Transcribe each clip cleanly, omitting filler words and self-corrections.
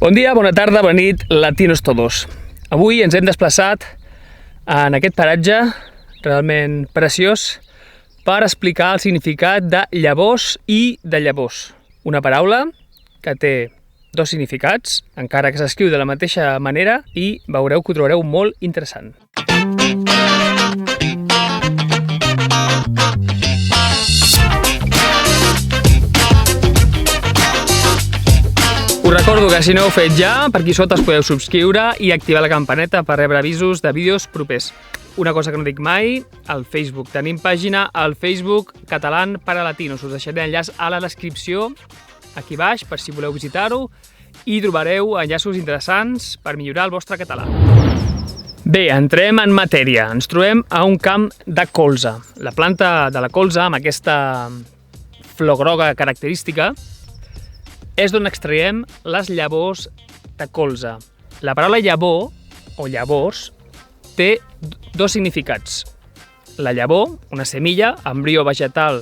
Bon dia, bona tarda, bona nit, latinos todos. Avui ens hem desplaçat en aquest paratge realment preciós per explicar el significat de llavors i de llavors. Una paraula que té dos significats, encara que s'escriu de la mateixa manera, i veureu que ho trobareu molt interessant. Us recordo que si no ho heu fet ja, per aquí sota us podeu subscriure i activar la campaneta per rebre avisos de vídeos propers. Una cosa que no dic mai, al Facebook. Tenim pàgina al Facebook Catalán para Latinos. Us deixaré l'enllaç a la descripció, aquí baix, per si voleu visitar-ho, i trobareu enllaços interessants per millorar el vostre català. Bé, entrem en matèria. Ens trobem a un camp de colza. La planta de la colza, amb aquesta flor groga característica, és d'on extraiem les llavors de colza. La paraula llavor, o llavors, té dos significats. La llavor, una semilla, embrió vegetal,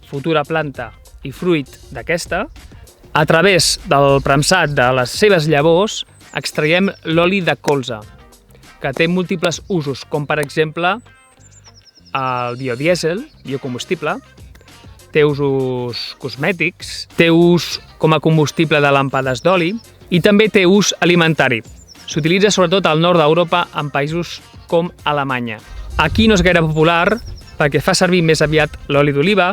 futura planta i fruit d'aquesta. A través del premsat de les seves llavors extraiem l'oli de colza, que té múltiples usos, com per exemple el biodièsel, biocombustible, té usos cosmètics, té ús com a combustible de làmpades d'oli i també té ús alimentari. S'utilitza sobretot al nord d'Europa en països com Alemanya. Aquí no és gaire popular perquè fa servir més aviat l'oli d'oliva.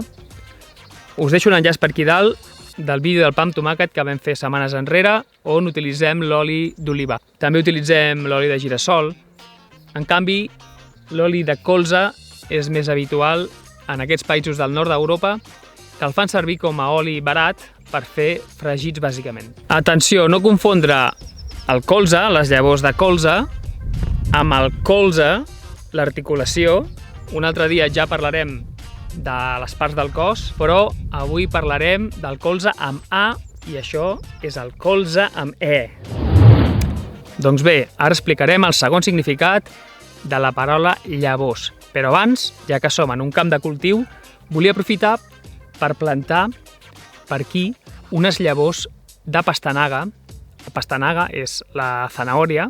Us deixo un enllaç per aquí dalt del vídeo del pa amb tomàquet que vam fer setmanes enrere, on utilitzem l'oli d'oliva. També utilitzem l'oli de girassol. En canvi, l'oli de colza és més habitual en aquests països del nord d'Europa, que el fan servir com a oli barat per fer fregits, bàsicament. Atenció, no confondre el colza, les llavors de colza, amb el colze, l'articulació. Un altre dia ja parlarem de les parts del cos, però avui parlarem del colze amb A i això és el colze amb E. Doncs bé, ara explicarem el segon significat de la paraula llavors. Però abans, ja que som en un camp de cultiu, volia aprofitar per plantar per aquí unes llavors de pastanaga. La pastanaga és la zanahòria.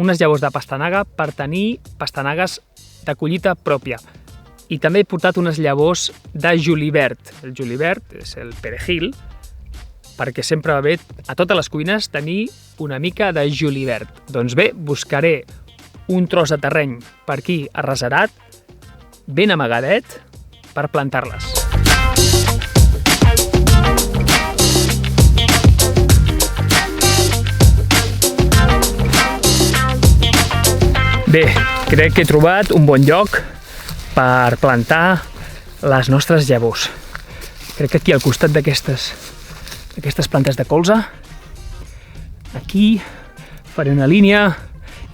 Unes llavors de pastanaga per tenir pastanagues de collita pròpia. I també he portat unes llavors de julivert. El julivert és el perejil, perquè sempre va bé a totes les cuines tenir una mica de julivert. Doncs bé, buscaré un tros de terreny per aquí arreserat, ben amagadet, per plantar-les. Bé, crec que he trobat un bon lloc per plantar les nostres llavors. Crec que aquí al costat d'aquestes plantes de colza, aquí faré una línia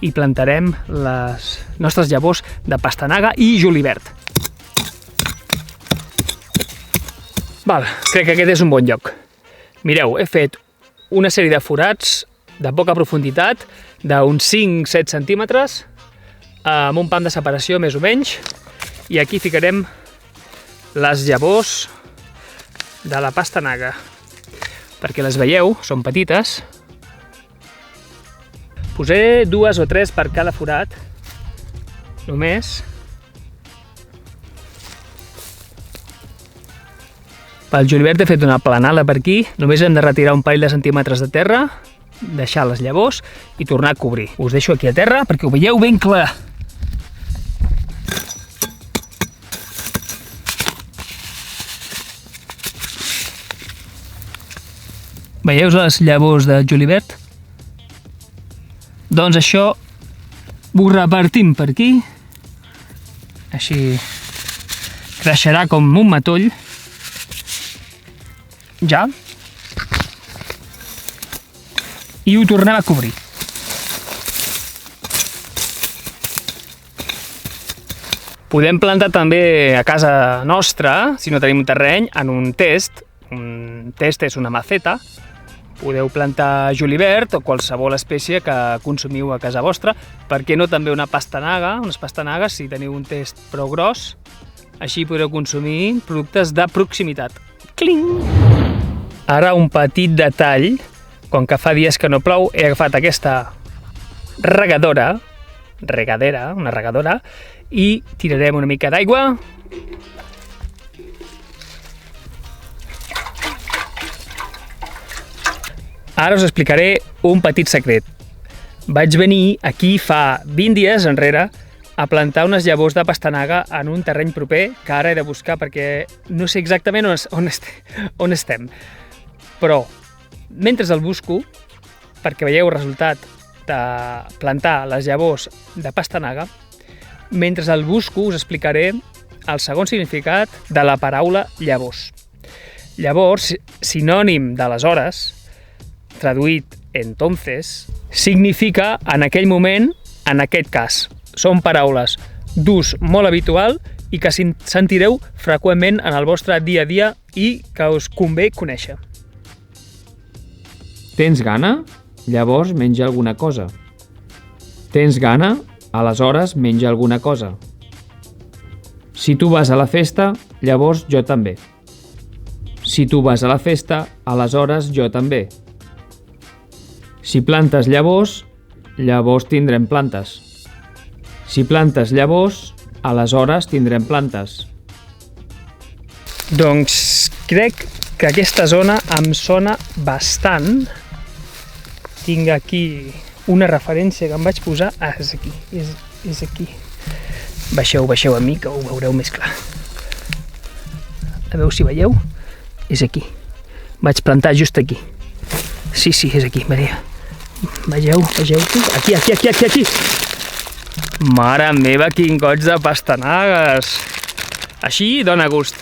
i plantarem les nostres llavors de pastanaga i julivert. Crec que aquest és un bon lloc. Mireu, he fet una sèrie de forats de poca profunditat, d'uns 5-7 centímetres, amb un pam de separació més o menys, i aquí ficarem les llavors de la pastanaga. Perquè les veieu, són petites. Posaré 2 o 3 per cada forat, només. Pel julivert he fet una planada per aquí, només hem de retirar un parell de centímetres de terra, deixar les llavors i tornar a cobrir. Us deixo aquí a terra perquè ho veieu ben clar. Veieu les llavors de julivert? Doncs això ho repartim per aquí, així creixerà com un matoll, ja, i ho tornem a cobrir. Podem plantar també a casa nostra, si no tenim un terreny, en un test. Un test és una maceta. Podeu plantar julivert o qualsevol espècie que consumiu a casa vostra. Per què no també una pastanaga, unes pastanagues, si teniu un test prou gros. Així podreu consumir productes de proximitat. Cling! Ara un petit detall. Com que fa dies que no plou, he agafat aquesta regadora, una regadora, i tirarem una mica d'aigua. Ara us explicaré un petit secret. Vaig venir aquí fa 20 dies enrere a plantar unes llavors de pastanaga en un terreny proper que ara he de buscar perquè no sé exactament on estem. Però, mentre el busco, perquè veieu el resultat de plantar les llavors de pastanaga, mentre el busco us explicaré el segon significat de la paraula llavors. Llavors, sinònim d'aleshores, traduït entonces, significa en aquell moment, en aquest cas. Són paraules d'ús molt habitual i que sentireu freqüentment en el vostre dia a dia i que us convé conèixer. Tens gana? Llavors menja alguna cosa. Tens gana? Aleshores menja alguna cosa. Si tu vas a la festa, llavors jo també. Si tu vas a la festa, aleshores jo també. Si plantes llavors, llavors tindrem plantes. Si plantes llavors, aleshores tindrem plantes. Doncs crec que aquesta zona em sona bastant. Tinc aquí una referència que em vaig posar. És aquí, és aquí. Baixeu a mi, que ho veureu més clar. A veure si veieu. És aquí. Vaig plantar just aquí. Sí, és aquí, Maria. Vegeu aquí. Mare meva, quin goig de pastanagues! Així dona gust.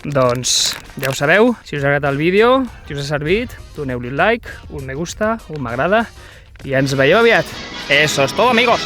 Doncs ja ho sabeu, si us ha agradat el vídeo, si us ha servit, doneu-li un like, un me gusta, un m'agrada i ens veiem aviat. Eso es todo, amigos!